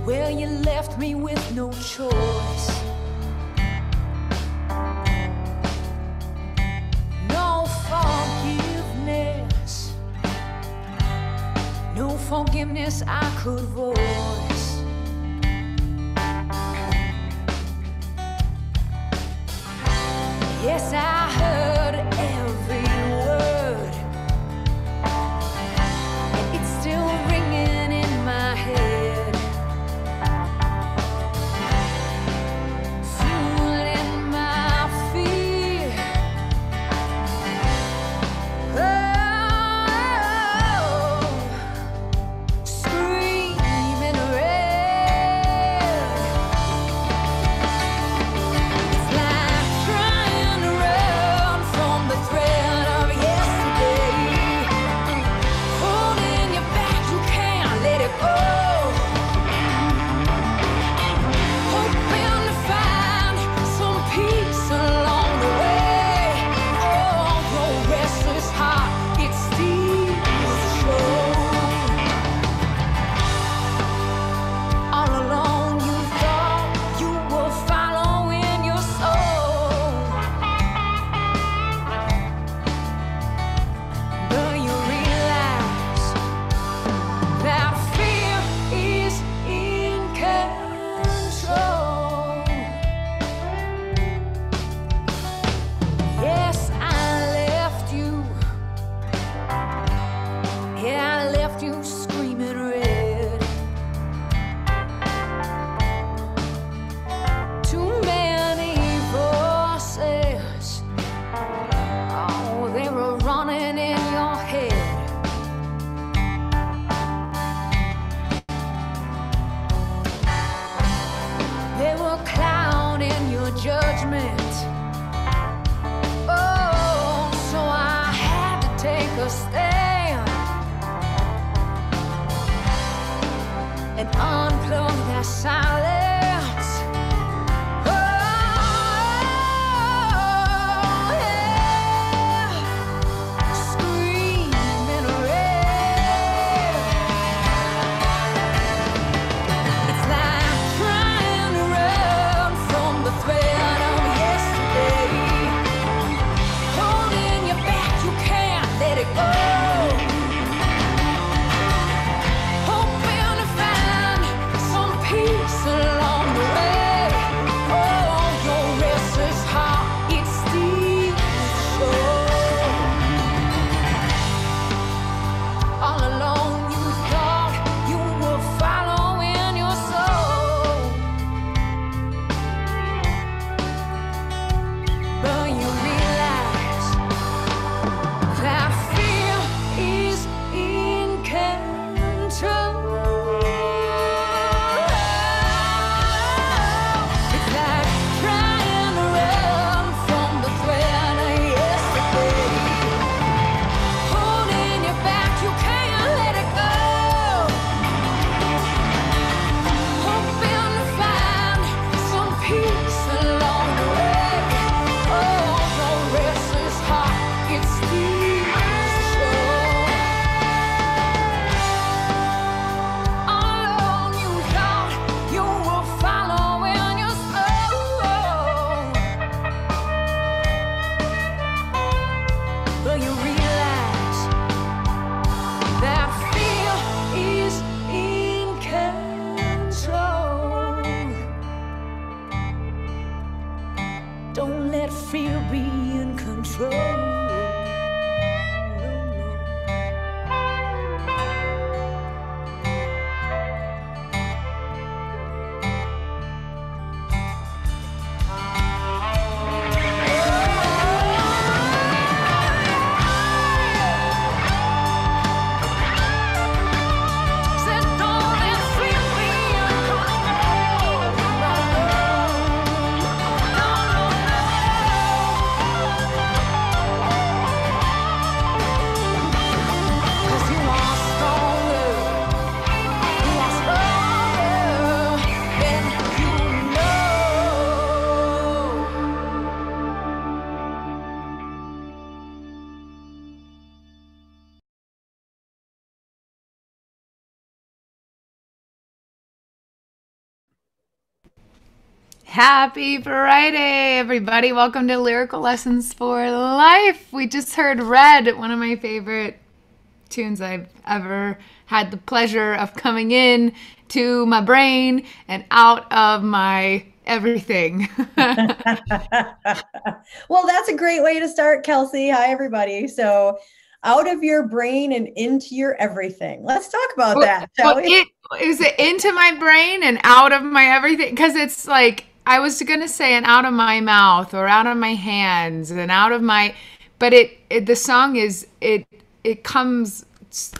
Well, you left me with no choice. No forgiveness. No forgiveness I could voice. Yes, I heard every word, and it's still ringing in my head. Fueling my fear. Oh, screaming red. It's like trying to run from the threat of yesterday. Holding you back, you can't let it go. Hoping to find some peace along the way. Oh, your restless heart, it steals the show. All along you thought you were following your soul, but you realize that fear is in control. Yes, I left you. Yeah, I left you screaming red. Too many voices. Oh, they were running in your head. They were clouding your judgment. Oh, so I had to take a stand and unplug that silence. Oh, yeah. Screaming red. It's like trying to run from the threat of yesterday. Holding you back, you can't let it go. Hoping to find some peace along Happy Friday, everybody. Welcome to Lyrical Lessons for Life. We just heard Red, one of my favorite tunes I've ever had the pleasure of coming in to my brain and out of my everything. Well, that's a great way to start, Kelsey. Hi, everybody. So, out of your brain and into your everything. Let's talk about Well, that, well, shall we? it is it into my brain and out of my everything because it's like I was gonna say and out of my mouth or out of my hands and out of my, but the song is it comes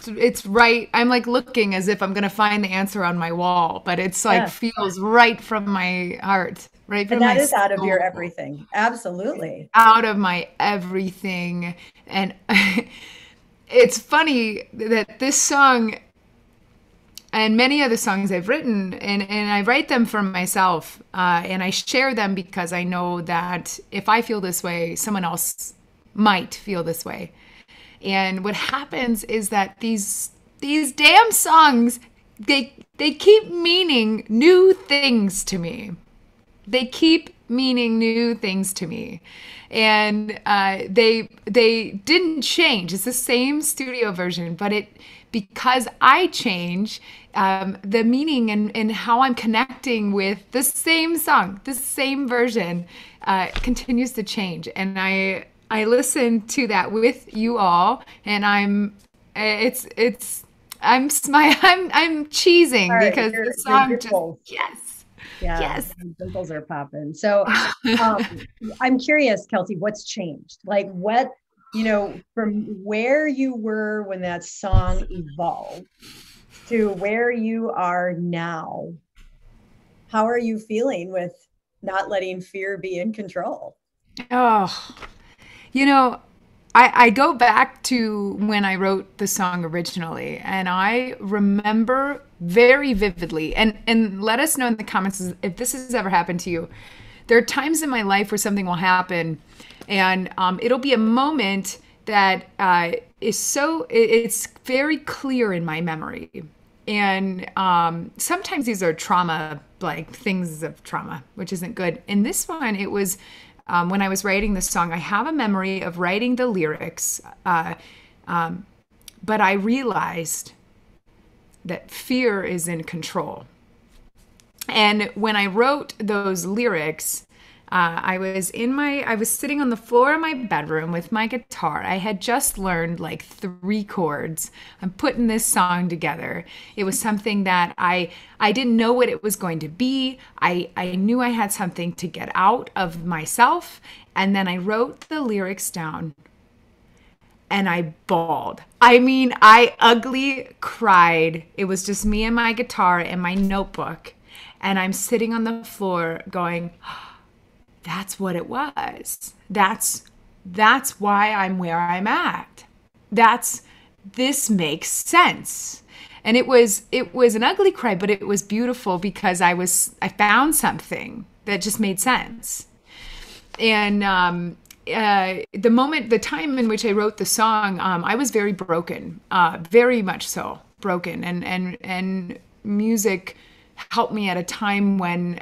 it's right. I'm like looking as if I'm gonna find the answer on my wall, but it's like Yeah. feels right from my heart, right And from that my is out of your soul, everything. Absolutely. out of my everything, and it's funny that this song and many of the songs I've written, and I write them for myself, and I share them because I know that if I feel this way, someone else might feel this way. And what happens is that these damn songs, they keep meaning new things to me. They keep meaning new things to me, and they didn't change. It's the same studio version, but it because I change, the meaning and how I'm connecting with the same song, the same version, continues to change, and I listen to that with you all, and it's I'm cheesing All right, because the your song just dimples. yes. Yeah, Yes. your dimples are popping. So, um, I'm curious, Kelsey, what's changed? Like, from where you were when that song evolved to where you are now, how are you feeling with not letting fear be in control? Oh, you know, I go back to when I wrote the song originally, and I remember very vividly, and let us know in the comments if this has ever happened to you. There are times in my life where something will happen, and it'll be a moment that is it's very clear in my memory. And sometimes these are trauma, like things of trauma, which isn't good. In this one, it was when I was writing the song, I have a memory of writing the lyrics, but I realized that fear is in control. And when I wrote those lyrics, I was sitting on the floor of my bedroom with my guitar. I had just learned like three chords. I'm putting this song together. It was something that I didn't know what it was going to be. I knew I had something to get out of myself. And then I wrote the lyrics down and I bawled. I mean, I ugly cried. It was just me and my guitar and my notebook. And I'm sitting on the floor going, that's what it was. That's why I'm where I'm at. That's this makes sense. And it was an ugly cry, but it was beautiful because I found something that just made sense. And the time in which I wrote the song, I was very broken, very much so broken, and music helped me at a time when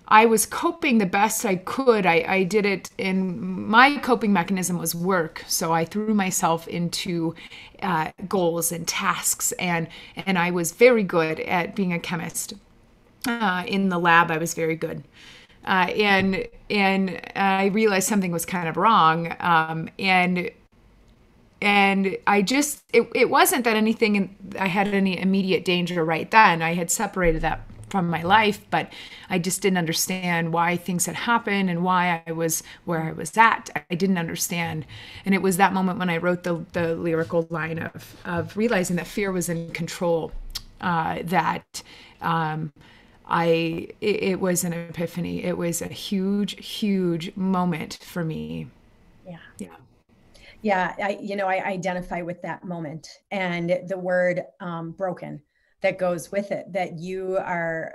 I was coping the best I could. I did it in my coping mechanism was work. So I threw myself into goals and tasks, and I was very good at being a chemist. In the lab, I was very good. And I realized something was kind of wrong. And it wasn't that I had any immediate danger right then. I had separated that from my life, but I just didn't understand why things had happened and why I was where I was at. I didn't understand. And it was that moment when I wrote the lyrical line of realizing that fear was in control, that it was an epiphany. It was a huge, huge moment for me. Yeah. Yeah. Yeah, I identify with that moment and the word broken that goes with it, that you are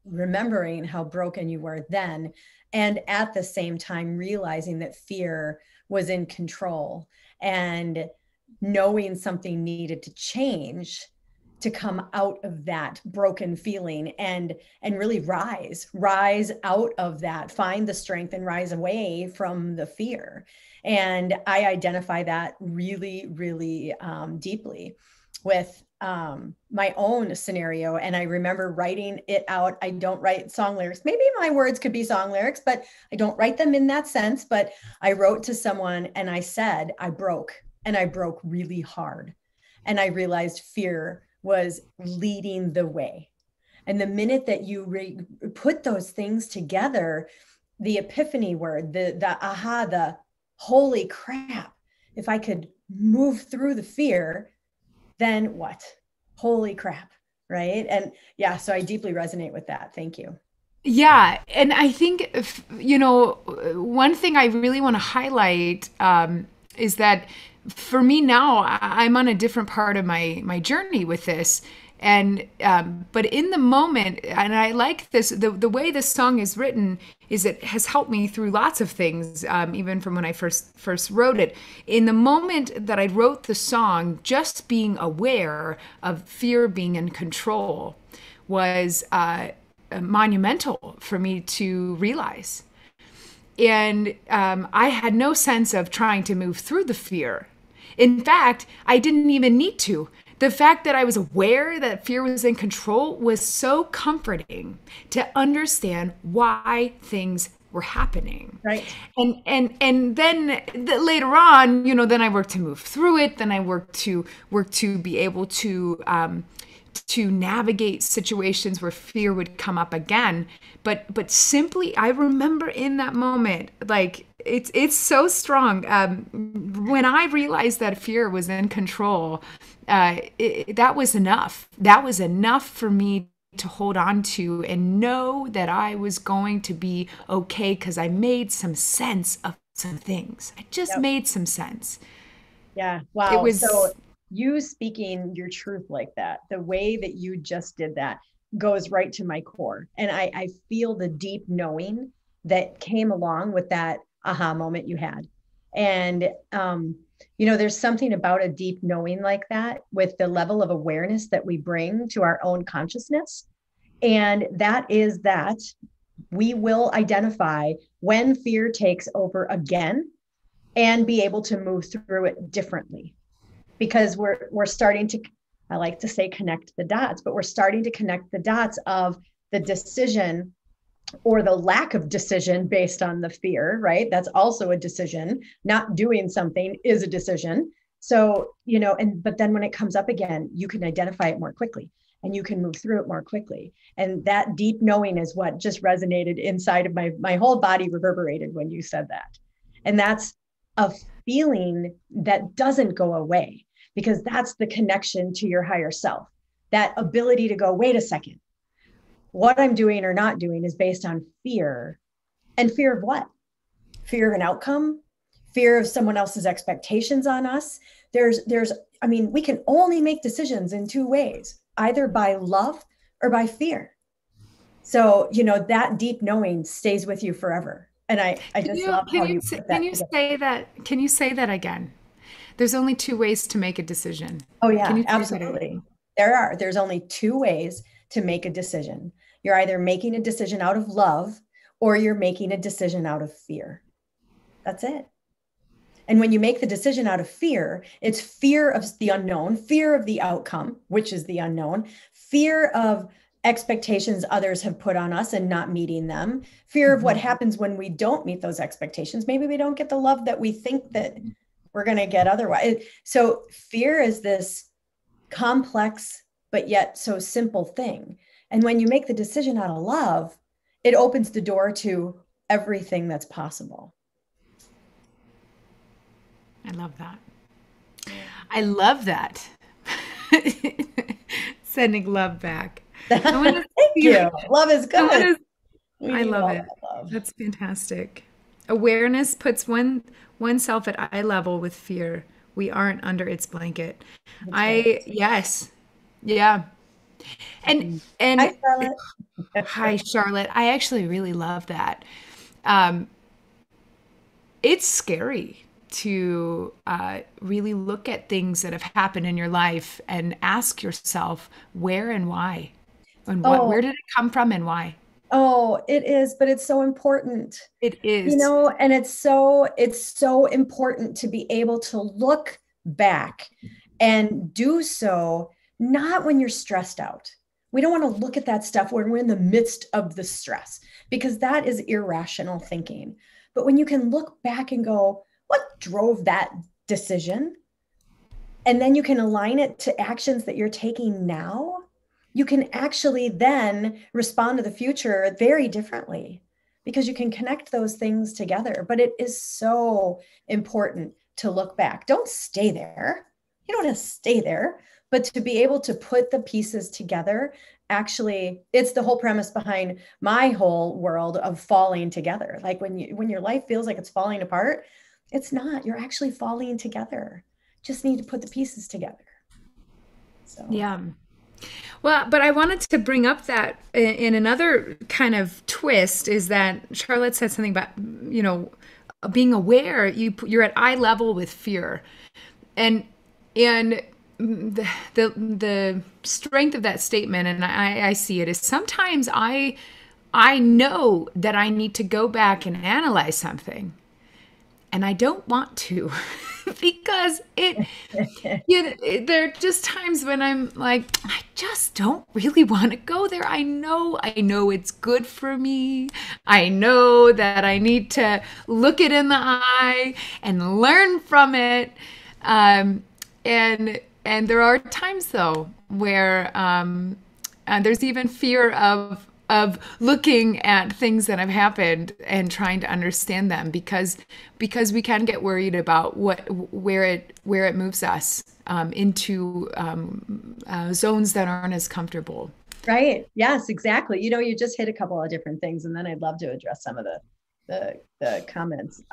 remembering how broken you were then, and at the same time realizing that fear was in control and knowing something needed to change to come out of that broken feeling and really rise out of that, find the strength and rise away from the fear. And I identify that really, really deeply with my own scenario. And I remember writing it out. I don't write song lyrics. Maybe my words could be song lyrics, but I don't write them in that sense. But I wrote to someone and I said, I broke, and I broke really hard. And I realized fear was leading the way. And the minute that you put those things together, the epiphany word, the aha, the holy crap, if I could move through the fear, then what? Holy crap, right? And yeah, so I deeply resonate with that. Thank you. Yeah, and I think one thing I really want to highlight is that for me now, I'm on a different part of my journey with this, and but in the moment, and I like this, the way this song is written is it has helped me through lots of things, even from when I first wrote it. In the moment that I wrote the song, just being aware of fear being in control was monumental for me to realize. And I had no sense of trying to move through the fear. In fact, I didn't even need to. The fact that I was aware that fear was in control was so comforting to understand why things were happening. Right. And then later on, then I worked to move through it. Then I worked to be able to navigate situations where fear would come up again. But simply, I remember in that moment, like it's so strong. When I realized that fear was in control, that was enough. That was enough for me to hold on to and know that I was going to be okay because I made some sense of some things. I just made some sense. Yeah. Wow. It was so you speaking your truth like that, the way that you just did that goes right to my core. And I feel the deep knowing that came along with that aha moment you had. And, there's something about a deep knowing like that with the level of awareness that we bring to our own consciousness. And that is that we will identify when fear takes over again and be able to move through it differently. Because we're starting to, I like to say connect the dots, but we're starting to connect the dots of the decision or the lack of decision based on the fear, right? That's also a decision. Not doing something is a decision. So, but then when it comes up again, you can identify it more quickly and you can move through it more quickly. And that deep knowing is what just resonated inside of my whole body, reverberated when you said that. And that's a feeling that doesn't go away, because that's the connection to your higher self. That ability to go, wait a second, what I'm doing or not doing is based on fear. And fear of what? Fear of an outcome, fear of someone else's expectations on us. We can only make decisions in two ways, either by love or by fear. So, that deep knowing stays with you forever. And I just love how you put that together. Can you say that again? There's only two ways to make a decision. Oh yeah, absolutely. There's only two ways to make a decision. You're either making a decision out of love or you're making a decision out of fear. That's it. And when you make the decision out of fear, it's fear of the unknown, fear of the outcome, which is the unknown, fear of expectations others have put on us and not meeting them, fear of what happens when we don't meet those expectations. Maybe we don't get the love that we think that we're going to get otherwise. So fear is this complex, but yet so simple thing. And when you make the decision out of love, it opens the door to everything that's possible. I love that. I love that. Sending love back. Thank you. Love is good. I love it. That's fantastic. Awareness puts oneself at eye level with fear. We aren't under its blanket. Yes. Yeah. And hi, Charlotte. Hi, Charlotte. I actually really love that. It's scary. to really look at things that have happened in your life and ask yourself where and why, and where Oh, did it come from and why. oh, it is, but it's so important. It You is. know, and it's so important to be able to look back and do so not when you're stressed out. We don't want to look at that stuff when we're in the midst of the stress because that is irrational thinking. But when you can look back and go, what drove that decision? And then you can align it to actions that you're taking now, you can actually then respond to the future very differently because you can connect those things together. But it is so important to look back. Don't stay there. You don't have to stay there, but to be able to put the pieces together, actually, it's the whole premise behind my whole world of falling together. Like when your life feels like it's falling apart, it's not. You're actually falling together. Just need to put the pieces together. So Yeah. Well, but I wanted to bring up that in another kind of twist is that Charlotte said something about, being aware you're at eye level with fear. And the strength of that statement, and I see it, is sometimes I know that I need to go back and analyze something, and I don't want to because there are just times when I'm like, I just don't really want to go there. I know it's good for me. I know that I need to look it in the eye and learn from it. And there are times though where there's even fear of looking at things that have happened and trying to understand them because we can get worried about where it moves us into zones that aren't as comfortable. right. Yes, exactly. You just hit a couple of different things, and then I'd love to address some of the comments.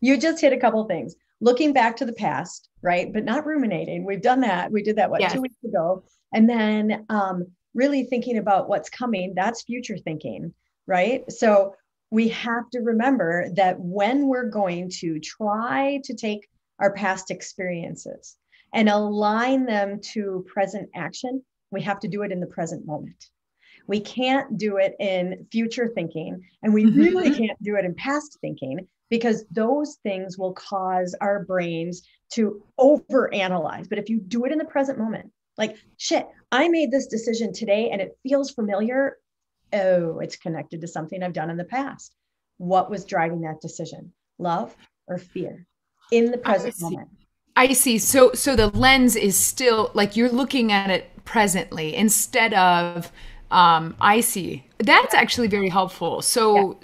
You just hit a couple of things. Looking back to the past, right? But not ruminating. We've done that. We did that, Yes. 2 weeks ago. And then really thinking about what's coming, that's future thinking, right? So we have to remember that when we're going to try to take our past experiences and align them to present action, we have to do it in the present moment. We can't do it in future thinking, and we really can't do it in past thinking because those things will cause our brains to overanalyze. But if you do it in the present moment, like, shit, I made this decision today and it feels familiar. Oh, it's connected to something I've done in the past. What was driving that decision? Love or fear? In the present moment. I see. So the lens is still like you're looking at it presently instead of I see. That's actually very helpful. So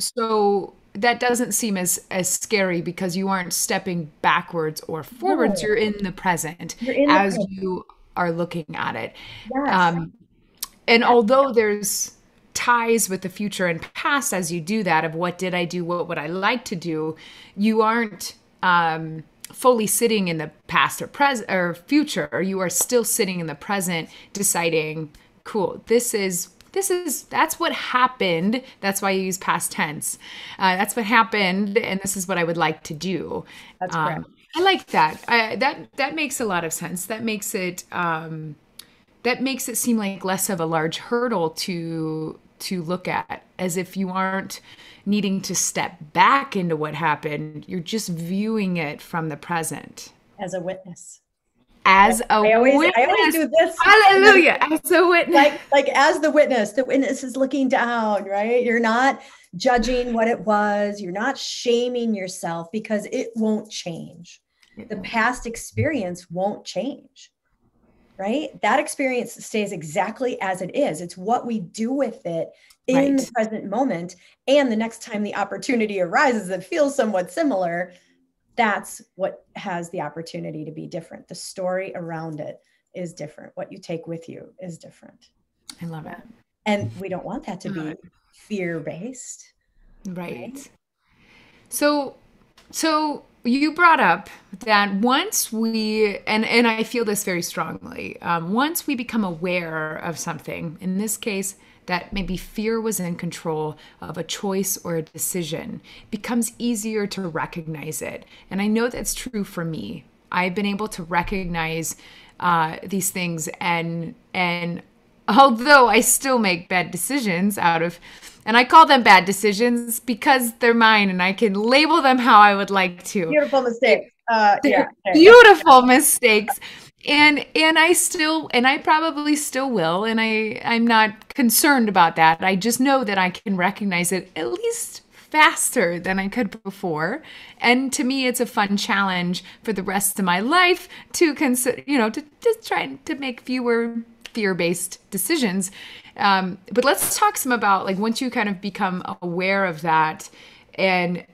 that doesn't seem as scary because you aren't stepping backwards or forwards. No. You're in the present You're in the as present. you are looking at it. Yes. And although there's ties with the future and past as you do that of what did I do, what would I like to do, you aren't fully sitting in the past or present or future. You are still sitting in the present deciding, cool, that's what happened. That's why you use past tense. That's what happened, and this is what I would like to do. That's correct. I like that. That makes a lot of sense. That makes it seem like less of a large hurdle to look at, as if you aren't needing to step back into what happened. You're just viewing it from the present. As a witness. As a witness. I always do this. Hallelujah. As a witness. Like as the witness is looking down, right? You're not judging what it was. You're not shaming yourself because it won't change. The past experience won't change, right? That experience stays exactly as it is. It's what we do with it in the present moment. And the next time the opportunity arises that feels somewhat similar, that's what has the opportunity to be different. The story around it is different. What you take with you is different. I love it. And we don't want that to be fear-based. Right. So you brought up that once we, and I feel this very strongly, once we become aware of something, in this case, that maybe fear was in control of a choice or a decision, it becomes easier to recognize it. And I know that's true for me. I've been able to recognize these things, and although I still make bad decisions and I call them bad decisions because they're mine and I can label them how I would like to. Beautiful mistakes. They're beautiful mistakes. And I probably still will. And I'm not concerned about that. I just know that I can recognize it at least faster than I could before. And to me, it's a fun challenge for the rest of my life to consider, to just try to make fewer fear-based decisions. But let's talk some about, like, once you kind of become aware of that. And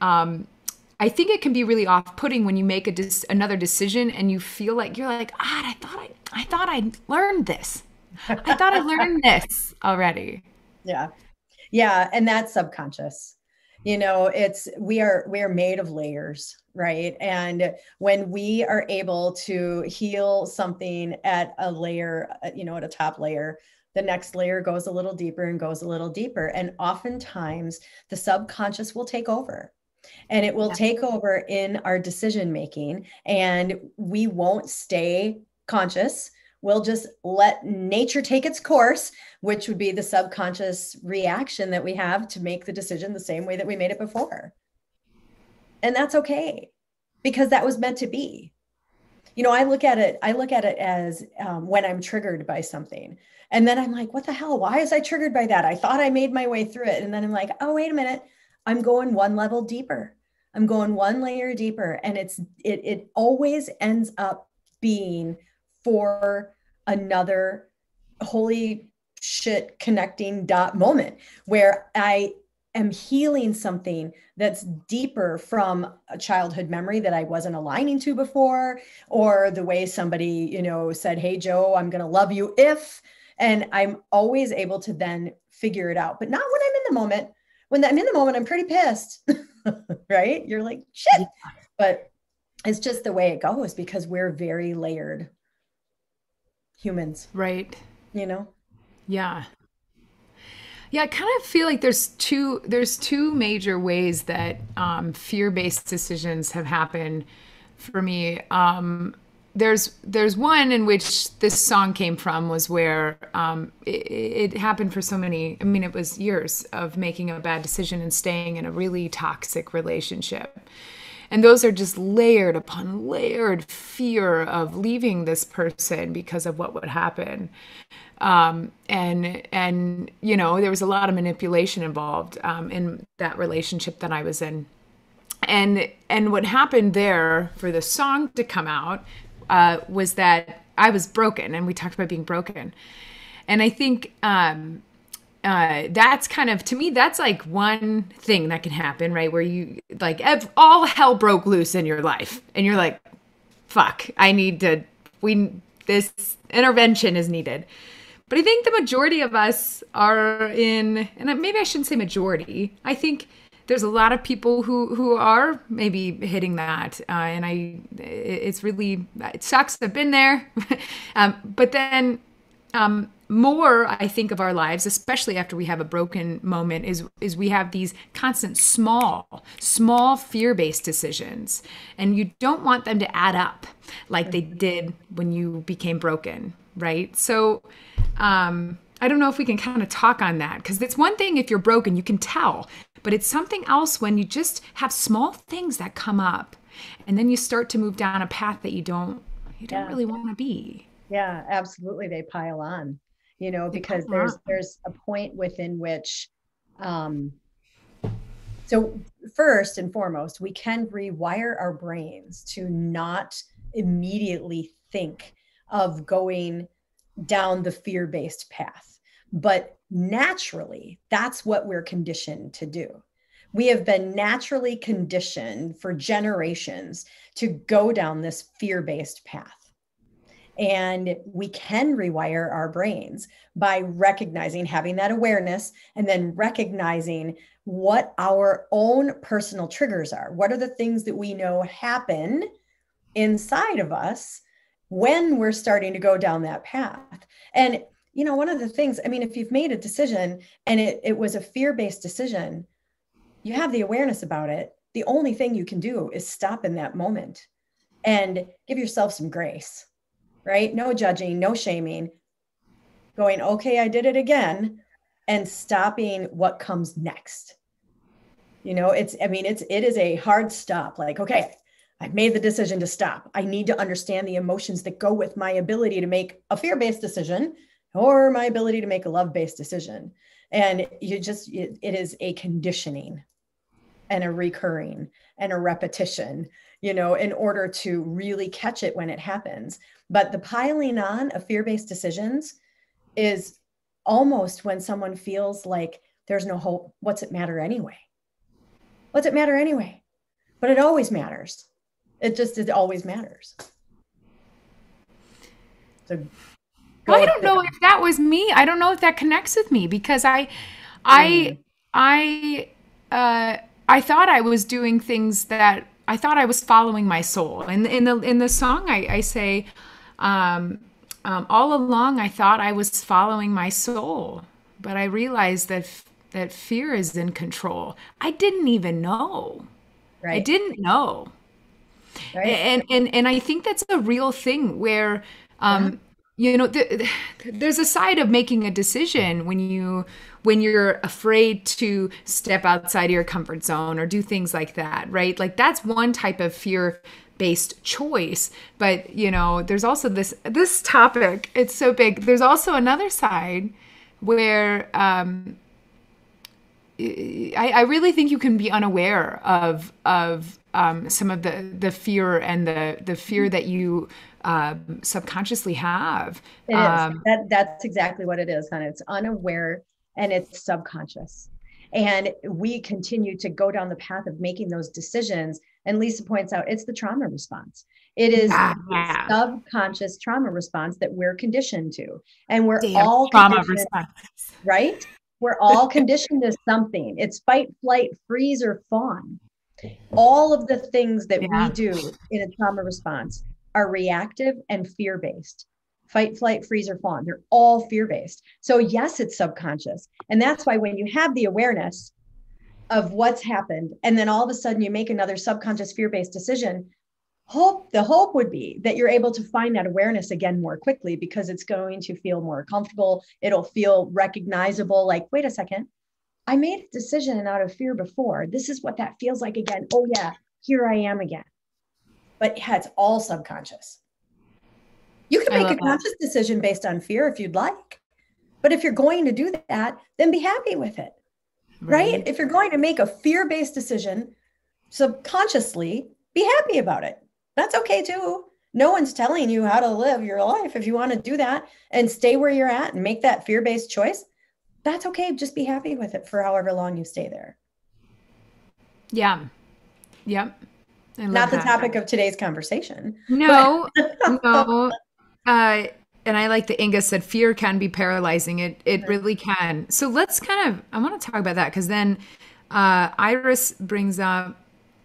I think it can be really off-putting when you make another decision and you feel like you're like, I thought I learned this. I thought I learned this already. Yeah. Yeah. And that's subconscious. We are made of layers, right? And when we are able to heal something at a layer, at a top layer, the next layer goes a little deeper and goes a little deeper. And oftentimes the subconscious will take over. And it will take over in our decision making, and we won't stay conscious. We'll just let nature take its course, which would be the subconscious reaction that we have to make the decision the same way that we made it before. And that's okay, because that was meant to be. I look at it as when I'm triggered by something, and then I'm like, what the hell? Why is I triggered by that? I thought I made my way through it. And then I'm like, oh, wait a minute. I'm going one level deeper. I'm going one layer deeper. And it always ends up being for another holy shit connecting dot moment where I am healing something that's deeper from a childhood memory that I wasn't aligning to before, or the way somebody, said, hey, Joe, I'm going to love you if, and I'm always able to then figure it out, but not when I'm in the moment. When I'm in the moment, I'm pretty pissed, right? You're like, shit, but it's just the way it goes because we're very layered humans. Right. Yeah. Yeah, I kind of feel like there's two major ways that fear-based decisions have happened for me. There's one in which this song came from, was where it happened for so many. I mean, it was years of making a bad decision and staying in a really toxic relationship. And those are just layered upon layered fear of leaving this person because of what would happen. And there was a lot of manipulation involved in that relationship that I was in. And what happened there for the song to come out was that I was broken, and we talked about being broken. And I think that's kind of, to me, that's like one thing that can happen, right? Where you, like, all hell broke loose in your life, and you're like, fuck, this intervention is needed. But I think the majority of us are in, and maybe I shouldn't say majority, I think there's a lot of people who are maybe hitting that. It sucks. I've been there. But then more, I think, of our lives, especially after we have a broken moment, is we have these constant small fear-based decisions. And you don't want them to add up like they did when you became broken, right? So I don't know if we can kind of talk on that, because it's one thing if you're broken, you can tell. But it's something else when you just have small things that come up, and then you start to move down a path that you don't really want to be. Yeah, absolutely. They pile on, because there's a point within which, so first and foremost, we can rewire our brains to not immediately think of going down the fear-based path. But naturally, that's what we're conditioned to do. We have been naturally conditioned for generations to go down this fear-based path. And we can rewire our brains by recognizing, having that awareness, and then recognizing what our own personal triggers are. What are the things that we know happen inside of us when we're starting to go down that path? And, one of the things, I mean, if you've made a decision and it was a fear-based decision, you have the awareness about it. The only thing you can do is stop in that moment and give yourself some grace, right? No judging, no shaming, going, okay, I did it again, and stopping what comes next. It is a hard stop. Like, okay, I've made the decision to stop. I need to understand the emotions that go with my ability to make a fear-based decision or my ability to make a love-based decision. And it is a conditioning and a recurring and a repetition, in order to really catch it when it happens. But the piling on of fear-based decisions is almost when someone feels like there's no hope. What's it matter anyway? What's it matter anyway? But it always matters. It always matters. So I don't know if that was me. I don't know if that connects with me, because I thought I was doing things that I thought I was following my soul. And in the song, I say, all along I thought I was following my soul, but I realized that fear is in control. I didn't even know. Right. I didn't know. Right. And I think that's a real thing where, there's a side of making a decision when you're afraid to step outside of your comfort zone or do things like that, right? Like that's one type of fear-based choice. But, there's also this topic, it's so big. There's also another side where I really think you can be unaware of some of the fear and the fear that you subconsciously have. It is. That's exactly what it is, and it's unaware and it's subconscious. And we continue to go down the path of making those decisions. And Lisa points out it's the trauma response. It is the subconscious trauma response that we're conditioned to. And we're all trauma response, right? We're all conditioned to something. It's fight, flight, freeze, or fawn. All of the things that we do in a trauma response are reactive and fear-based. Fight, flight, freeze, or fawn. They're all fear-based. So yes, it's subconscious. And that's why when you have the awareness of what's happened, and then all of a sudden you make another subconscious fear-based decision, the hope would be that you're able to find that awareness again more quickly, because it's going to feel more comfortable. It'll feel recognizable. Like, wait a second, I made a decision out of fear before. This is what that feels like again. Oh yeah, here I am again. But yeah, it's all subconscious. You can make a conscious decision based on fear if you'd like. But if you're going to do that, then be happy with it, right? If you're going to make a fear-based decision subconsciously, be happy about it. That's okay too. No one's telling you how to live your life. If you want to do that and stay where you're at and make that fear-based choice, that's okay. Just be happy with it for however long you stay there. Yeah. Yep. Not the topic of today's conversation. No, no. And I like that Inga said, fear can be paralyzing. It really can. So let's I want to talk about that, because then Iris brings up,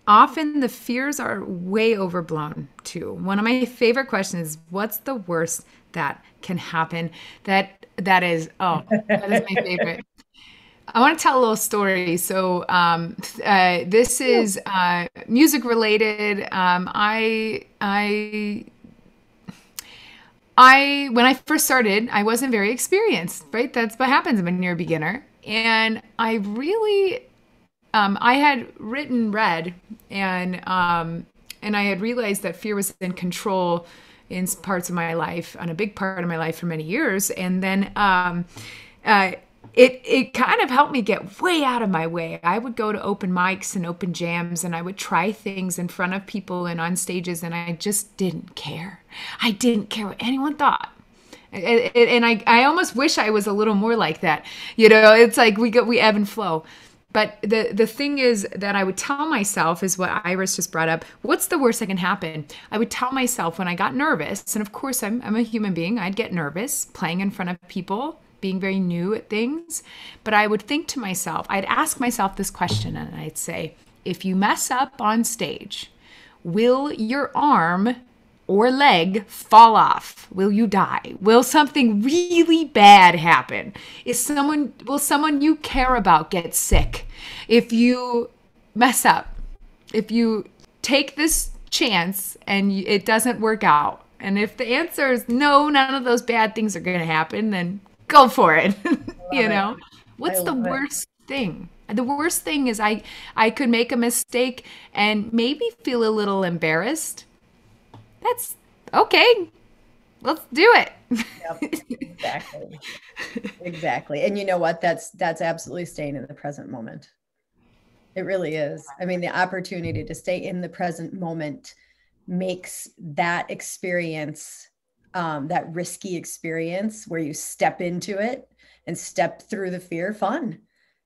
often the fears are way overblown too. One of my favorite questions is, what's the worst that can happen? That is my favorite. I want to tell a little story. So this is music related. When I first started, I wasn't very experienced, right? That's what happens when you're a beginner. And I really, I had written Red, and I had realized that fear was in control in parts of my life, on a big part of my life for many years. And then it kind of helped me get way out of my way. I would go to open mics and open jams, and I would try things in front of people and on stages, and I just didn't care. I didn't care what anyone thought. And I almost wish I was a little more like that. It's like we ebb and flow. But the thing is that I would tell myself is what Iris just brought up. What's the worst that can happen? I would tell myself when I got nervous, and of course I'm a human being, I'd get nervous playing in front of people, being very new at things. But I would think to myself, I'd ask myself this question, and I'd say, if you mess up on stage, will your arm or leg fall off? Will you die? Will something really bad happen? Will someone you care about get sick? If you mess up, if you take this chance and it doesn't work out, and if the answer is no, none of those bad things are going to happen, then go for it. You know, what's the worst thing? The worst thing is I could make a mistake and maybe feel a little embarrassed. That's okay. Let's do it. Yep, exactly. Exactly. And you know what? That's absolutely staying in the present moment. It really is. I mean, the opportunity to stay in the present moment makes that experience, that risky experience where you step into it and step through the fear, fun,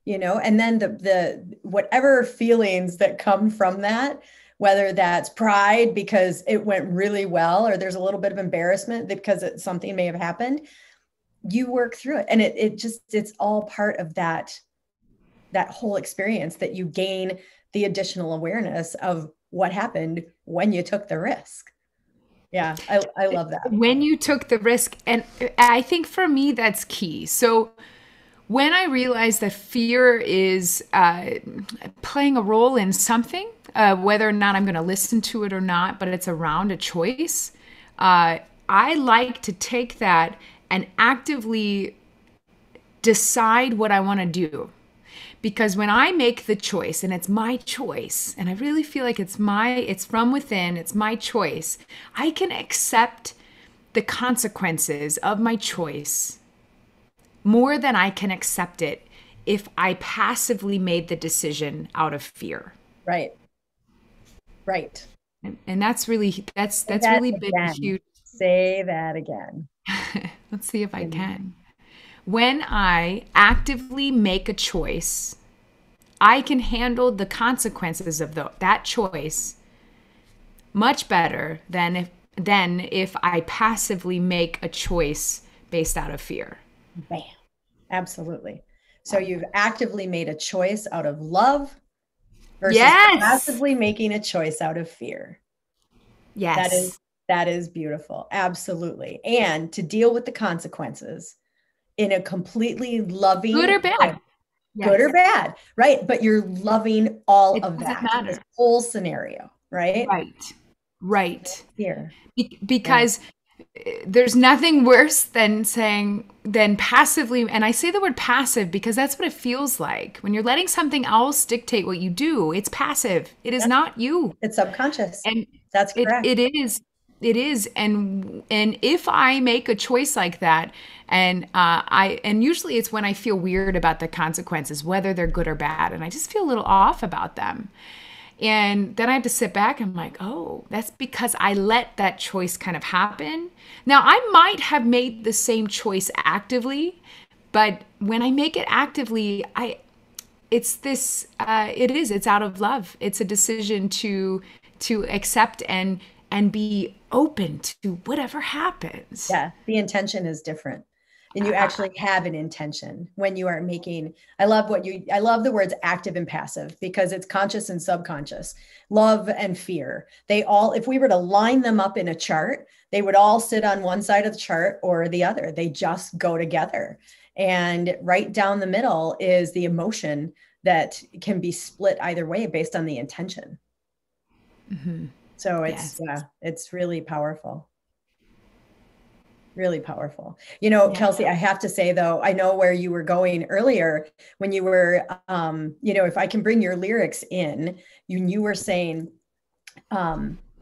you know, and then the whatever feelings that come from that, whether that's pride because it went really well, or there's a little bit of embarrassment because something may have happened, you work through it. And it's all part of that whole experience, that you gain the additional awareness of what happened when you took the risk. Yeah, I love that. When you took the risk. And I think for me, that's key. So when I realized that fear is playing a role in something, whether or not I'm going to listen to it or not, but it's around a choice, I like to take that and actively decide what I want to do. Because when I make the choice, and it's my choice, and I really feel like it's from within, it's my choice, I can accept the consequences of my choice more than I can accept it if I passively made the decision out of fear. Right. Right. And that's really been huge. Say that again. Let's see if I can. When I actively make a choice, I can handle the consequences of that choice much better than if I passively make a choice based out of fear. Bam. Absolutely. So you've actively made a choice out of love versus passively making a choice out of fear. Yes. That is beautiful. Absolutely. And to deal with the consequences in a completely loving, good or bad. Way. Yes. Good or bad, right? But you're loving all of that, this whole scenario, right? Right. Here. Because there's nothing worse than passively, and I say the word passive because that's what it feels like. When you're letting something else dictate what you do, it's passive. It is not you. It's subconscious. And that's correct. It is. And if I make a choice like that, and usually it's when I feel weird about the consequences, whether they're good or bad, and I just feel a little off about them. And then I have to sit back and I'm like, oh, that's because I let that choice kind of happen. Now, I might have made the same choice actively, but when I make it actively, it's out of love. It's a decision to accept and be open to whatever happens. Yeah, the intention is different. And you actually have an intention when you are making, I love the words active and passive because it's conscious and subconscious, love and fear. If we were to line them up in a chart, they would all sit on one side of the chart or the other. They just go together. And right down the middle is the emotion that can be split either way based on the intention. Mm-hmm. So it's really powerful. Really powerful. You know, Kelsey, I have to say though, I know where you were going earlier when you were, if I can bring your lyrics in, you were saying,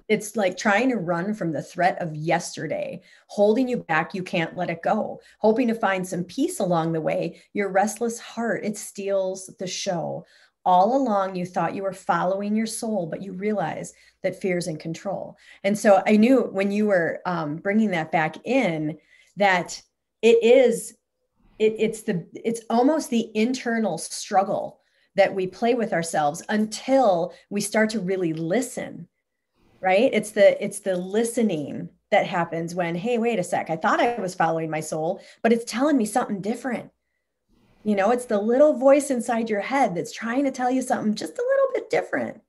it's like trying to run from the threat of yesterday, holding you back. You can't let it go. Hoping to find some peace along the way. Your restless heart, it steals the show. All along, you thought you were following your soul, but you realize that fear's in control. And so I knew when you were bringing that back in, that it's almost the internal struggle that we play with ourselves until we start to really listen, right? It's the listening that happens when, hey, wait a sec, I thought I was following my soul, but it's telling me something different. You know, it's the little voice inside your head that's trying to tell you something just a little bit different.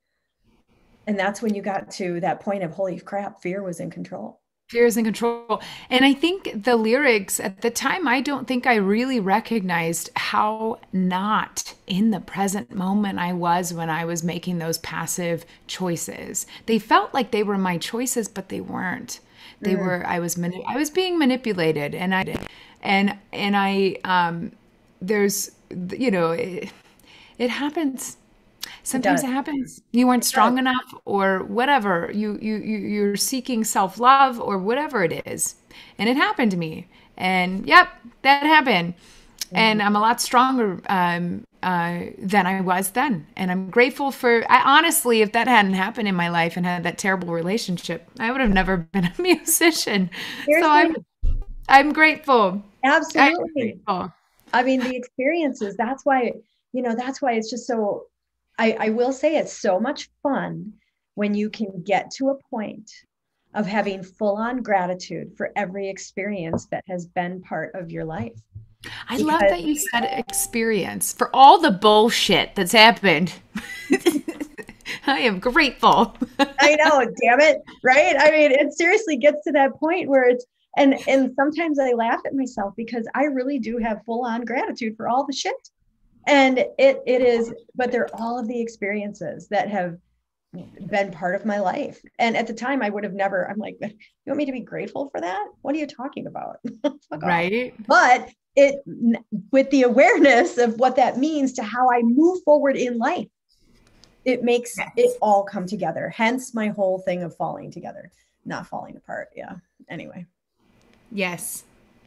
And that's when you got to that point of, holy crap, fear was in control. Fear is in control. And I think the lyrics at the time, I don't think I really recognized how not in the present moment I was when I was making those passive choices. They felt like they were my choices, but they weren't. They were, I was being manipulated, and there's, you know, it happens. Sometimes it happens. You weren't strong enough or whatever. You're seeking self-love or whatever it is. And it happened to me. And yep, that happened. And I'm a lot stronger than I was then. And I'm grateful for, honestly, if that hadn't happened in my life and had that terrible relationship, I would have never been a musician. Seriously? So I'm grateful. Absolutely. I'm grateful. I mean, the experiences, that's why it's just so, I will say it's so much fun when you can get to a point of having full-on gratitude for every experience that has been part of your life. I love that you said experience for all the bullshit that's happened. I am grateful. I know, damn it, right? I mean, it seriously gets to that point where it's, and sometimes I laugh at myself because I really do have full-on gratitude for all the shit. And it is, but they're all of the experiences that have been part of my life. And at the time I would have never, I'm like, you want me to be grateful for that? What are you talking about? Right. But with the awareness of what that means to how I move forward in life, it makes it all come together. Hence my whole thing of falling together, not falling apart. Yeah. Anyway. Yes,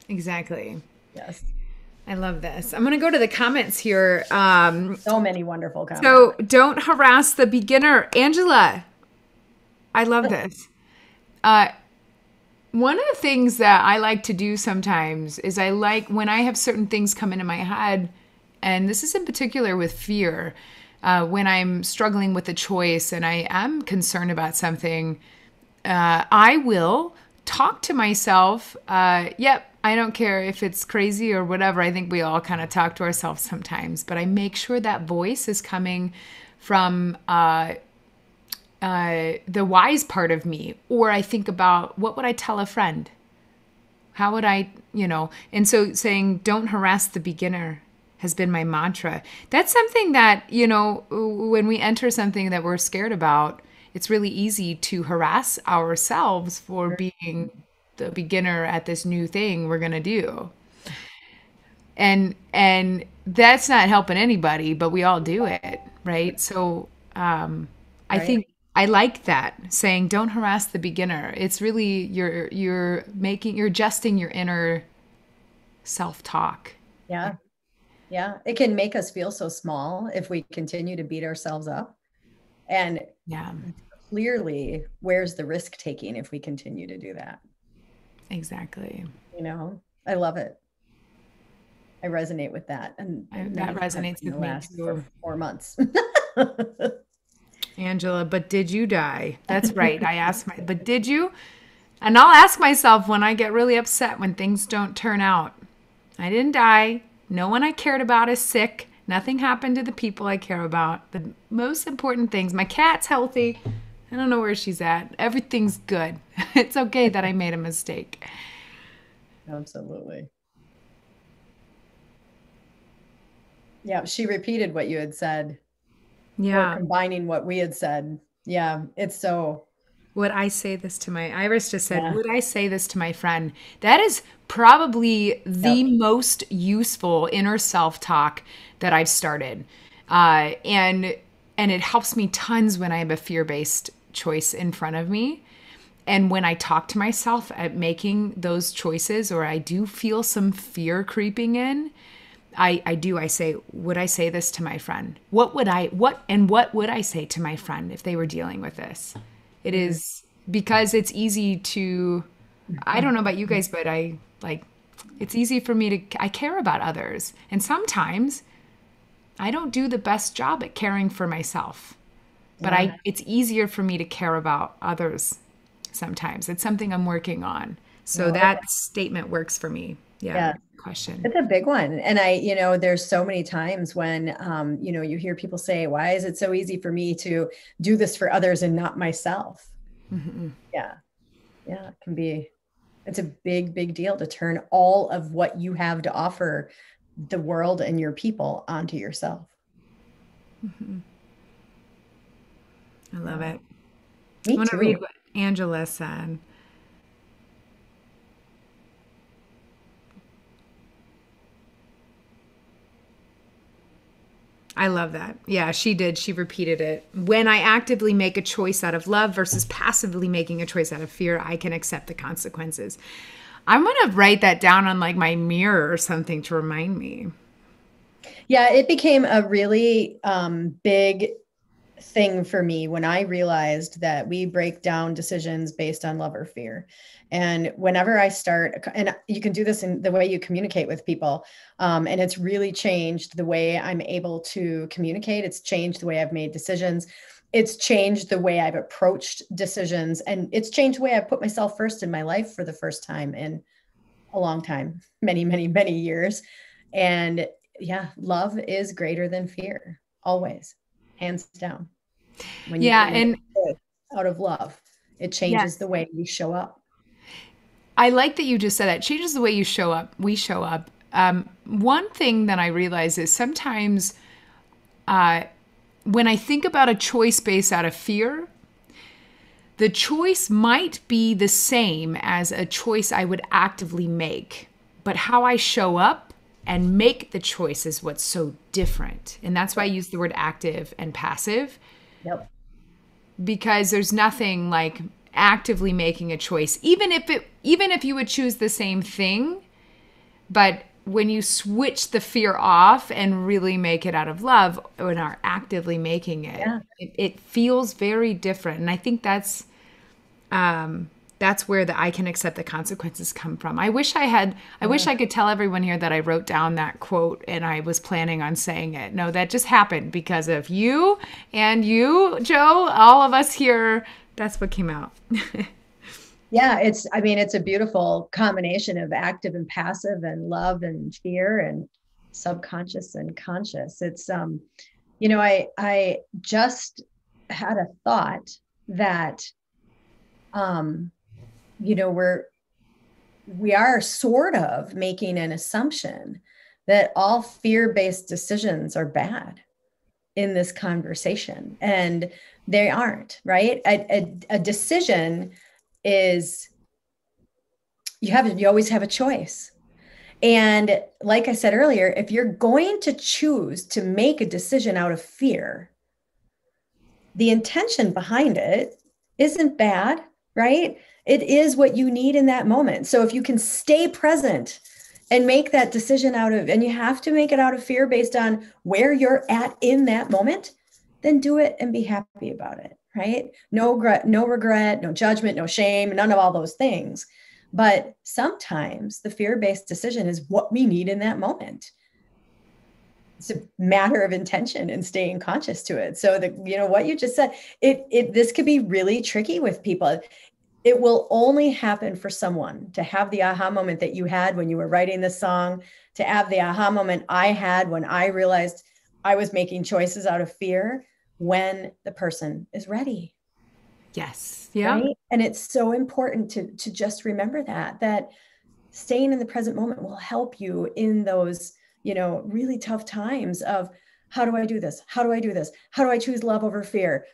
exactly. Yes. I love this. I'm going to go to the comments here. So many wonderful comments. So don't harass the beginner. Angela, I love this. One of the things that I like to do sometimes is I like when I have certain things come into my head, and this is in particular with fear, when I'm struggling with a choice and I am concerned about something, I will talk to myself. Yep. I don't care if it's crazy or whatever. I think we all kind of talk to ourselves sometimes, but I make sure that voice is coming from the wise part of me. Or I think about, what would I tell a friend? How would I, and so saying, don't harass the beginner has been my mantra. That's something that, when we enter something that we're scared about, it's really easy to harass ourselves for being the beginner at this new thing we're going to do. And that's not helping anybody, but we all do it. Right. So, I think I like that, saying, don't harass the beginner. It's really, you're adjusting your inner self-talk. Yeah. Yeah. It can make us feel so small if we continue to beat ourselves up. And clearly, where's the risk taking if we continue to do that? Exactly. I love it. I resonate with that. And that resonates with me too. 4 months. Angela, but did you die? That's right. I asked but did you? And I'll ask myself when I get really upset when things don't turn out. I didn't die. No one I cared about is sick. Nothing happened to the people I care about. The most important things, my cat's healthy. I don't know where she's at. Everything's good. It's okay that I made a mistake. Absolutely. Yeah, she repeated what you had said. Yeah. Or combining what we had said. Yeah, it's so. Would I say this to Iris just said, would I say this to my friend? That is probably the most useful inner self-talk that I've started. And it helps me tons when I have a fear-based choice in front of me. And when I talk to myself at making those choices, or I do feel some fear creeping in, I say, would I say this to my friend? What would I say to my friend if they were dealing with this? It is because it's easy to, I don't know about you guys, but it's easy for me I care about others. And sometimes I don't do the best job at caring for myself. But Yeah. it's easier for me to care about others sometimes. It's something I'm working on. So No, that statement works for me. Yeah. yeah. Question. It's a big one. And there's so many times when, you hear people say, why is it so easy for me to do this for others and not myself? Mm-hmm. Yeah. Yeah. It's a big, big deal to turn all of what you have to offer the world and your people onto yourself. Mm-hmm. I love it. Me I want to too. read what Angela said. I love that. Yeah, she did. She repeated it. When I actively make a choice out of love versus passively making a choice out of fear, I can accept the consequences. I'm going to write that down on like my mirror or something to remind me. Yeah, it became a really big thing for me when I realized that we break down decisions based on love or fear. And whenever I start, and you can do this in the way you communicate with people, and it's really changed the way I'm able to communicate. It's changed the way I've made decisions. It's changed the way I've approached decisions, and it's changed the way I put myself first in my life for the first time in a long time, many, many, many years. And yeah, love is greater than fear, always, hands down. When you Yeah, and out of love, it changes yes. the way we show up. I like that you just said that. It changes the way you show up. We show up. One thing that I realize is sometimes when I think about a choice based out of fear, the choice might be the same as a choice I would actively make, but how I show up and make the choice is what's so different. And that's why I use the word active and passive. Yep. Because there's nothing like actively making a choice, even if you would choose the same thing, but when you switch the fear off and really make it out of love and are actively making it, Yeah. it feels very different. And I think that's where the I can accept the consequences come from. I wish I could tell everyone here that I wrote down that quote and I was planning on saying it. No, that just happened because of you and you, Joe, all of us here. That's what came out. Yeah, it's a beautiful combination of active and passive and love and fear and subconscious and conscious. It's I just had a thought that we are sort of making an assumption that all fear-based decisions are bad in this conversation, and they aren't, right? A decision is you always have a choice. And like I said earlier, if you're going to choose to make a decision out of fear, the intention behind it isn't bad, right? It is what you need in that moment. So if you can stay present and make that decision and you have to make it out of fear based on where you're at in that moment, then do it and be happy about it, right? No regret, no judgment, no shame, none of all those things. But sometimes the fear-based decision is what we need in that moment. It's a matter of intention and staying conscious to it. So what you just said, this could be really tricky with people. It will only happen for someone to have the aha moment that you had when you were writing this song, to have the aha moment I had when I realized I was making choices out of fear, when the person is ready. Yes. Yeah. Right? And it's so important to just remember that staying in the present moment will help you in those, really tough times of, how do I do this? How do I do this? How do I choose love over fear?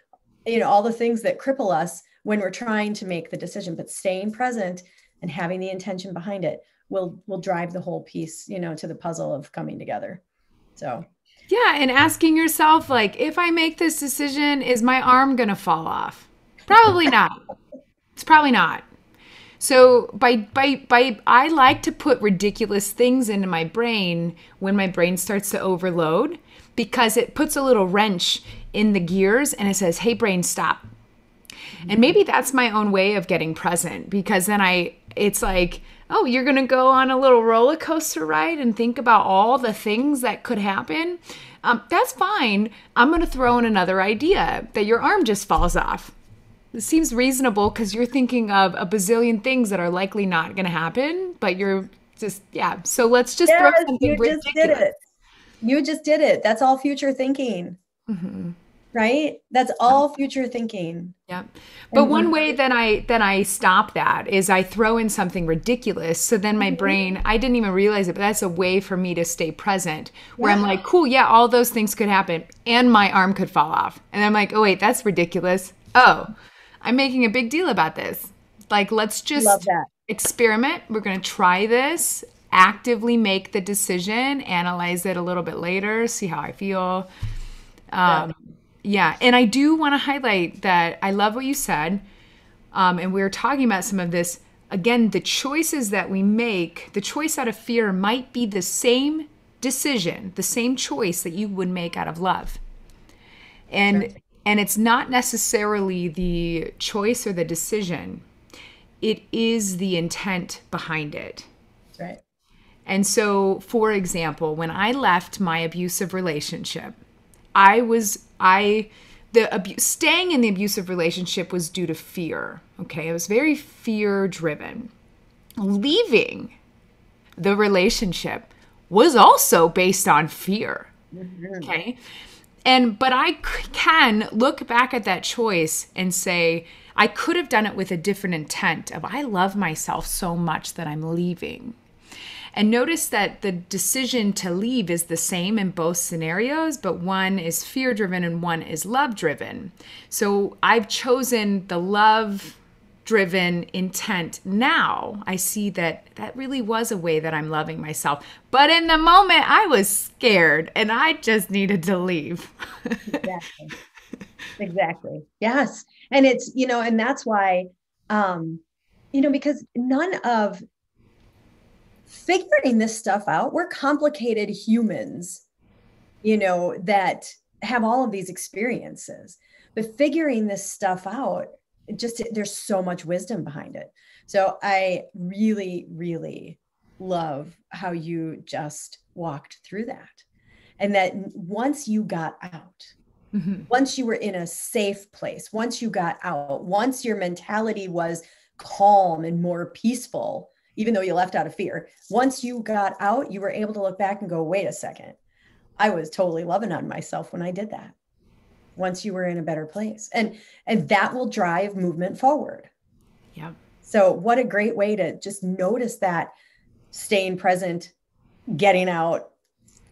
All the things that cripple us when we're trying to make the decision, but staying present and having the intention behind it will drive the whole piece, to the puzzle of coming together. So. Yeah. And asking yourself, like, if I make this decision, is my arm going to fall off? Probably not. It's probably not. So I like to put ridiculous things into my brain when my brain starts to overload, because it puts a little wrench in the gears and it says, hey, brain, stop. And maybe that's my own way of getting present, because then I it's like, oh, you're going to go on a little roller coaster ride and think about all the things that could happen. That's fine. I'm going to throw in another idea that your arm just falls off. It seems reasonable because you're thinking of a bazillion things that are likely not going to happen, but you're just, yeah. So let's just throw something ridiculous. Just did it. You just did it. That's all future thinking. Mm-hmm. Right? That's all future thinking. Yeah. But one way that I stop that is I throw in something ridiculous. So then my brain, I didn't even realize it, but that's a way for me to stay present where I'm like, cool, yeah, all those things could happen and my arm could fall off. And I'm like, oh wait, that's ridiculous. Oh, I'm making a big deal about this. Like, let's just experiment. We're going to try this, actively make the decision, analyze it a little bit later, see how I feel. Yeah. And I do want to highlight that I love what you said. And we were talking about some of this. Again, the choices that we make, the choice out of fear might be the same decision, the same choice that you would make out of love. And it's not necessarily the choice or the decision. It is the intent behind it. That's right. And so, for example, when I left my abusive relationship, staying in the abusive relationship was due to fear. Okay. I was very fear driven. Leaving the relationship was also based on fear. Okay. But I can look back at that choice and say, I could have done it with a different intent of, I love myself so much that I'm leaving. And notice that the decision to leave is the same in both scenarios, but one is fear-driven and one is love-driven. So I've chosen the love-driven intent now. I see that really was a way that I'm loving myself. But in the moment, I was scared and I just needed to leave. Exactly. Exactly. Yes. And it's, and that's why, because none of figuring this stuff out, we're complicated humans, that have all of these experiences, but figuring this stuff out, there's so much wisdom behind it. So I really, really love how you just walked through that. And that once you got out, once you were in a safe place, once you got out, once your mentality was calm and more peaceful, even though you left out of fear, once you got out, you were able to look back and go, wait a second, I was totally loving on myself when I did that. Once you were in a better place, and that will drive movement forward. Yeah. So what a great way to just notice that, staying present, getting out,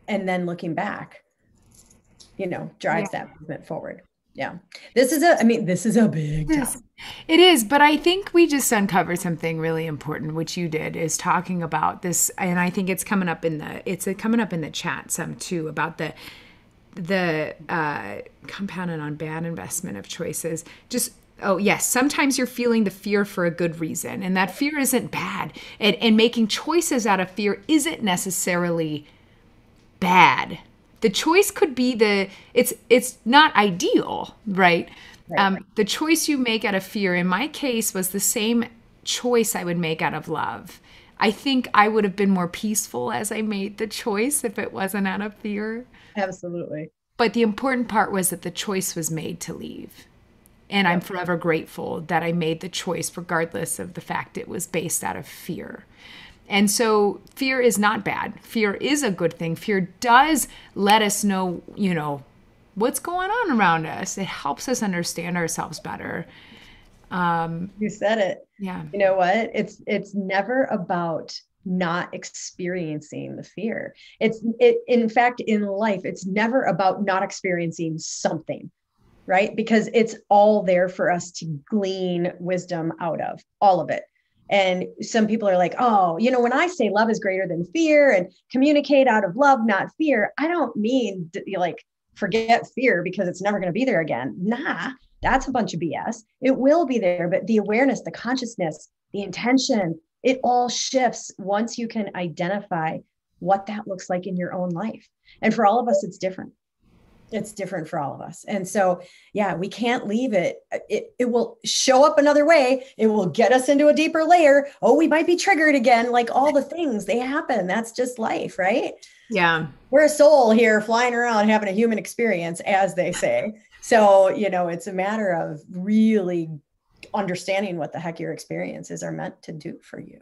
and then looking back, drives that movement forward. Yeah. This is a big topic. It is, but I think we just uncovered something really important, which you did, is talking about this, and I think it's coming up in the chat some too, about the compounded on bad investment of choices. Just, oh yes, sometimes you're feeling the fear for a good reason, and that fear isn't bad. And making choices out of fear isn't necessarily bad. The choice could be it's not ideal, right? The choice you make out of fear, in my case, was the same choice I would make out of love. I think I would have been more peaceful as I made the choice if it wasn't out of fear. Absolutely. But the important part was that the choice was made to leave. And I'm forever grateful that I made the choice regardless of the fact it was based out of fear. And so fear is not bad. Fear is a good thing. Fear does let us know, what's going on around us. It helps us understand ourselves better. You said it. Yeah. You know what? It's never about not experiencing the fear. In fact, in life, it's never about not experiencing something, right? Because it's all there for us to glean wisdom out of, all of it. And some people are like, oh, when I say love is greater than fear and communicate out of love, not fear, I don't mean forget fear because it's never going to be there again. Nah, that's a bunch of BS. It will be there, but the awareness, the consciousness, the intention, it all shifts once you can identify what that looks like in your own life. And for all of us, it's different. It's different for all of us. And so, yeah, we can't leave it. It will show up another way. It will get us into a deeper layer. Oh, we might be triggered again. Like all the things, they happen. That's just life, right? Yeah. We're a soul here flying around having a human experience, as they say. So, it's a matter of really understanding what the heck your experiences are meant to do for you.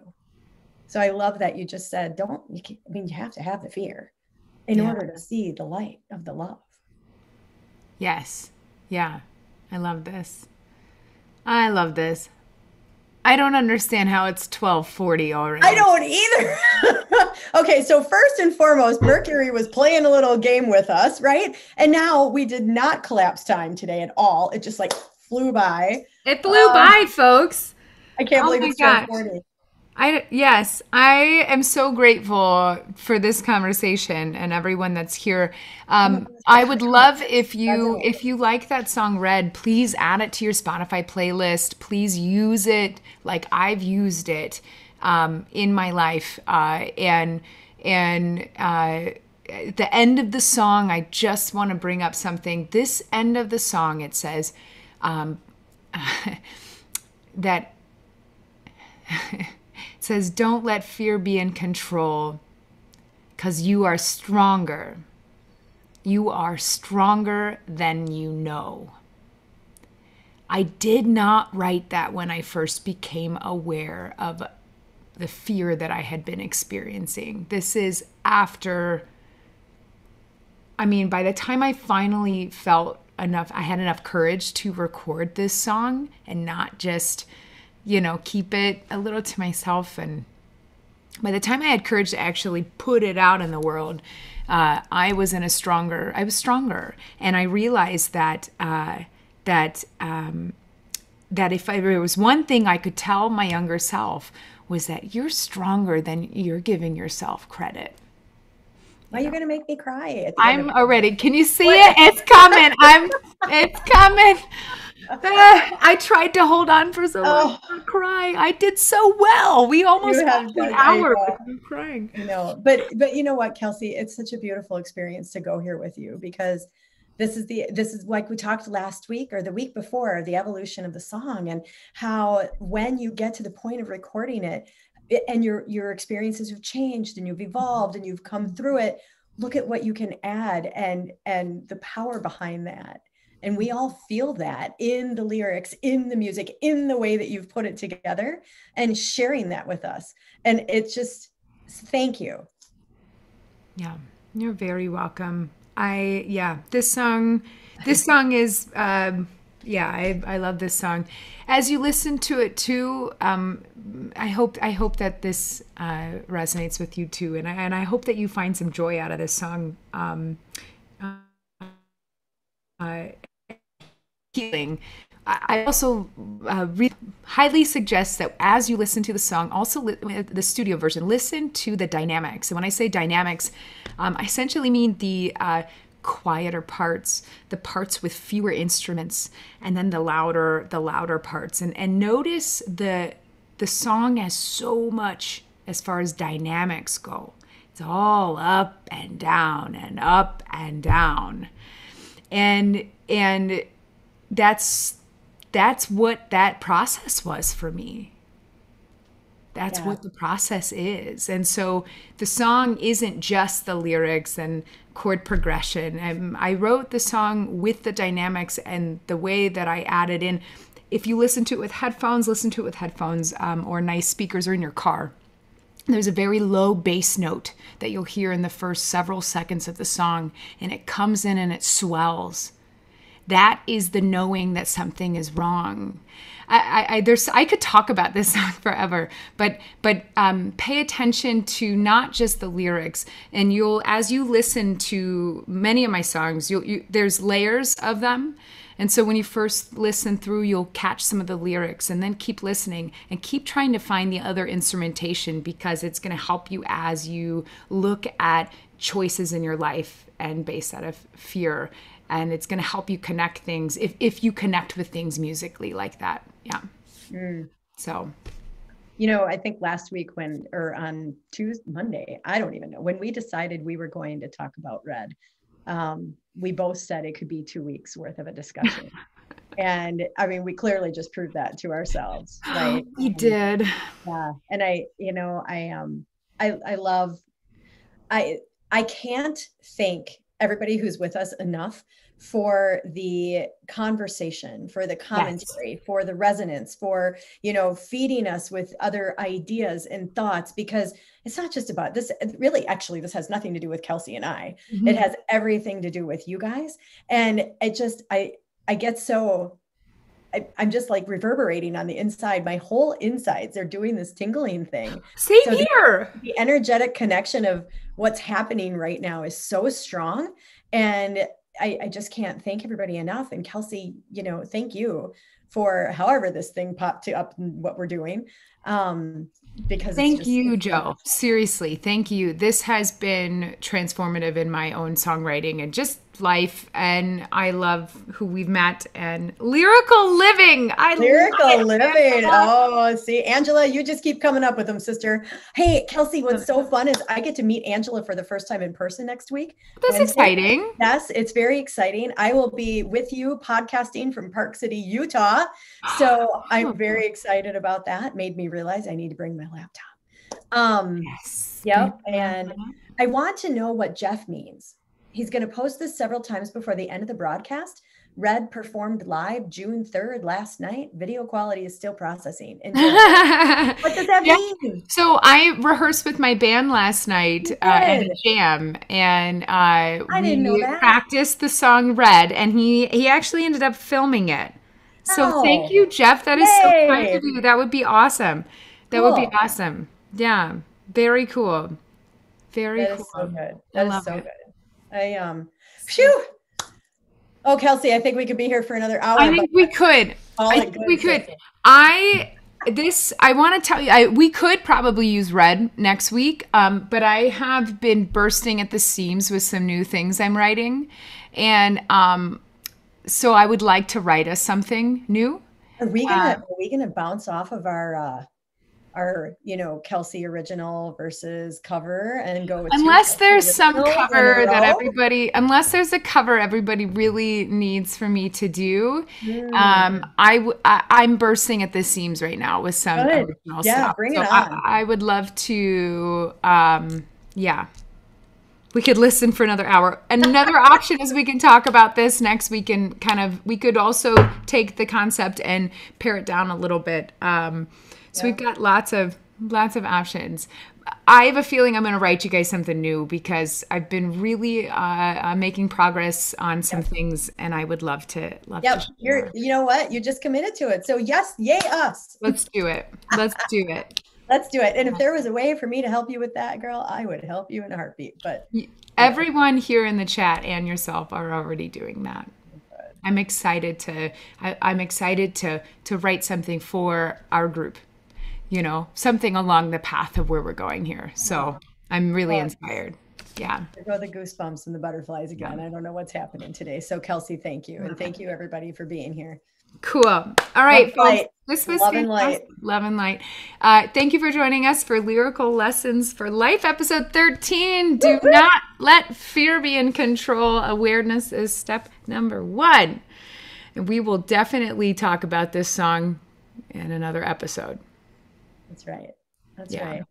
So I love that you just said, you have to have the fear in order to see the light of the love. Yes. Yeah. I love this. I love this. I don't understand how it's 12:40 already. I don't either. Okay, so first and foremost, Mercury was playing a little game with us, right? And now we did not collapse time today at all. It just like flew by. It flew by, folks. I can't Oh believe my it's gosh. 12:40. Yes, I am so grateful for this conversation and everyone that's here. I would love if you like that song Red, please add it to your Spotify playlist. Please use it like I've used it in my life. And at the end of the song, I just want to bring up something. This end of the song, it says that. It says, don't let fear be in control because you are stronger. You are stronger than you know. I did not write that when I first became aware of the fear that I had been experiencing. This is after, by the time I finally felt enough, I had enough courage to record this song and not just keep it a little to myself. And by the time I had courage to actually put it out in the world, I was stronger. And I realized that if there was one thing I could tell my younger self was that you're stronger than you're giving yourself credit. Why are you going to make me cry? I'm already, can you see it? It's coming. It's coming. I tried to hold on for so long to cry. I did so well. We almost had an hour without crying. But you know what, Kelsey? It's such a beautiful experience to go here with you because this is like we talked last week or the week before, the evolution of the song and how when you get to the point of recording it and your experiences have changed and you've evolved and you've come through it, look at what you can add and the power behind that. And we all feel that in the lyrics, in the music, in the way that you've put it together and sharing that with us. And it's just, thank you. Yeah, you're very welcome. This song is, I love this song. As you listen to it too, I hope that this resonates with you too. And I hope that you find some joy out of this song. Healing. I also highly suggest that as you listen to the song, also the studio version, listen to the dynamics. And when I say dynamics, I essentially mean the quieter parts, the parts with fewer instruments, and then the louder parts. And notice the song has so much as far as dynamics go. It's all up and down and up and down. And that's what that process was for me. That's what the process is. And so the song isn't just the lyrics and chord progression. I wrote the song with the dynamics and the way that I added in. If you listen to it with headphones, or nice speakers or in your car. There's a very low bass note that you'll hear in the first several seconds of the song, and it comes in and it swells. That is the knowing that something is wrong. I could talk about this song forever, but pay attention to not just the lyrics, and as you listen to many of my songs, there's layers of them. And so when you first listen through, you'll catch some of the lyrics and then keep listening and keep trying to find the other instrumentation because it's going to help you as you look at choices in your life and based out of fear. And it's going to help you connect things if you connect with things musically like that. Yeah. So, I think last week on Monday, I don't even know, when we decided we were going to talk about Red, we both said it could be 2 weeks worth of a discussion. And I mean, we clearly just proved that to ourselves, right? We did. Yeah. And I love, I can't thank everybody who's with us enough for the conversation, for the commentary, yes, for the resonance, for, feeding us with other ideas and thoughts, because it's not just about this. Really, actually, this has nothing to do with Kelsey and I. Mm-hmm. It has everything to do with you guys. And it just, I get so, I'm just like reverberating on the inside. My whole insides are doing this tingling thing. Same here. The energetic connection of what's happening right now is so strong. And I just can't thank everybody enough. And Kelsey, thank you for however this thing popped up and what we're doing. Because thank you, Jo. Seriously, thank you. This has been transformative in my own songwriting and just life. And I love who we've met and lyrical living. Lyrical living. Oh, see, Angela, you just keep coming up with them, sister. Hey, Kelsey, what's so fun is I get to meet Angela for the first time in person next week. That's Wednesday. Exciting. Yes, it's very exciting. I will be with you podcasting from Park City, Utah. So I'm very excited about that. Made me realize I need to bring my laptop. Yes. Yep. And I want to know what Jeff means. He's going to post this several times before the end of the broadcast. Red performed live June 3rd last night. Video quality is still processing. What does that mean? So I rehearsed with my band last night at a jam, and we practiced the song Red, and he actually ended up filming it. So thank you, Jeff. That is so kind of you. That would be awesome. That would be awesome. Yeah. Very cool. Very cool. That is so good. That is so good. Phew. Oh, Kelsey, I think we could be here for another hour. I think we could. I want to tell you, we could probably use Red next week, but I have been bursting at the seams with some new things I'm writing. And so I would like to write us something new. Are we gonna bounce off of our Kelsey original versus cover and go with unless there's some cover that everybody really needs for me to do. I'm bursting at the seams right now with some original stuff. Bring it on. I would love to we could listen for another hour. Another option is we can talk about this next week and we could also take the concept and pare it down a little bit. So we've got lots of options. I have a feeling I'm going to write you guys something new because I've been really making progress on some things, and I would love to. You know what? You just committed to it. So yes, yay us. Let's do it. Let's do it. Let's do it. And if there was a way for me to help you with that, girl, I would help you in a heartbeat. But everyone here in the chat and yourself are already doing that. I'm excited to write something for our group. Something along the path of where we're going here. So I'm really inspired. Yeah. There go the goosebumps and the butterflies again. I don't know what's happening today. So Kelsey, thank you. And thank you everybody for being here. Cool. All right, folks. This was Love and Light. Love and Light. Thank you for joining us for Lyrical Lessons for Life, episode 13. Do not let fear be in control. Awareness is step number 1. And we will definitely talk about this song in another episode. That's right. That's right.